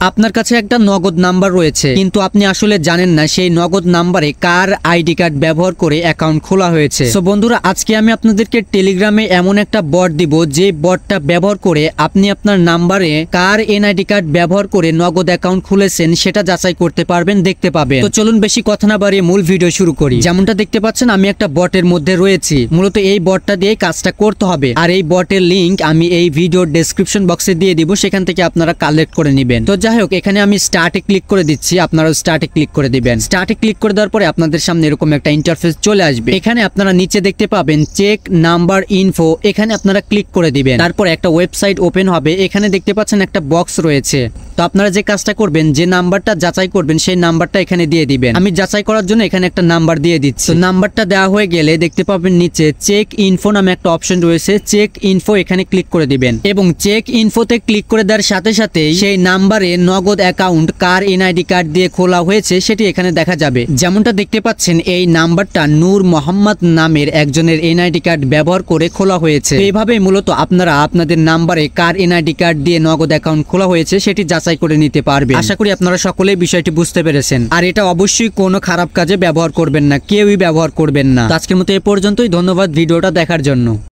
আপনার কাছে একটা নগদ নাম্বার রয়েছে, কিন্তু আপনি আসলে জানেন না সেই নগদ নাম্বারে কার আইডি কার্ড ব্যবহার করে অ্যাকাউন্ট খোলা হয়েছে। তো বন্ধুরা, আজকে আমি আপনাদেরকে টেলিগ্রামে এমন একটা বট দিব, যে বটটা ব্যবহার করে আপনি আপনার নাম্বারে কার এনআইডি কার্ড ব্যবহার করে নগদ অ্যাকাউন্ট খুলেছেন সেটা যাচাই করতে পারবেন, দেখতে পাবেন। তো চলুন বেশি কথা না বাড়িয়ে মূল ভিডিও শুরু করি। যেমনটা দেখতে পাচ্ছেন আমি একটা বটের মধ্যে রয়েছি। মূলত এই বটটা দিয়ে কাজটা করতে হবে, আর এই বটের লিংক আমি এই ভিডিওর ডেসক্রিপশন বক্সে দিয়ে দিব, সেখান থেকে আপনারা কালেক্ট করে নেবেন। তো যাই হোক, এখানে আমি স্টার্টে ক্লিক করে দিচ্ছি, আপনারাও স্টার্টে ক্লিক করে দিবেন। স্টার্টে ক্লিক করে দেওয়ার পরে আপনাদের সামনে এরকম একটা ইন্টারফেস চলে আসবে। এখানে আপনারা নিচে দেখতে পাবেন চেক নাম্বার ইনফো, এখানে আপনারা ক্লিক করে দিবেন। তারপর একটা ওয়েবসাইট ওপেন হবে, এখানে দেখতে পাচ্ছেন একটা বক্স রয়েছে। তো আপনারা যে কাজটা করবেন, যে নাম্বারটা যাচাই করবেন সেই নাম্বারটা এখানে দিয়ে দিবেন। আমি যাচাই করার জন্য এখানে একটা নাম্বার দিয়ে দিচ্ছি। তো নাম্বারটা দেওয়া হয়ে গেলে দেখতে পাবেন নিচে চেক ইনফো নামে একটা অপশন রয়েছে, চেক ইনফো এখানে ক্লিক করে দিবেন। এবং চেক ইনফোতে ক্লিক করে দেওয়ার সাথে সাথে সেই নাম্বারে নগদ অ্যাকাউন্ট কার এনআইডি কার্ড দিয়ে খোলা হয়েছে সেটি এখানে দেখা যাবে। যেমনটা দেখতে পাচ্ছেন এই নাম্বারটা নূর মোহাম্মদ নামের একজনের এনআইডি কার্ড ব্যবহার করে খোলা হয়েছে। এইভাবে মূলত আপনারা আপনাদের নাম্বারে কার এনআইডি কার্ড দিয়ে নগদ অ্যাকাউন্ট খোলা হয়েছে সেটি যাচাই করে নিতে পারবেন। আশা করি আপনারা সকলেই বিষয়টি বুঝতে পেরেছেন। আর এটা অবশ্যই কোনো খারাপ কাজে ব্যবহার করবেন না, কেউই ব্যবহার করবেন না। আজকের মতো এ পর্যন্তই। ধন্যবাদ ভিডিওটা দেখার জন্য।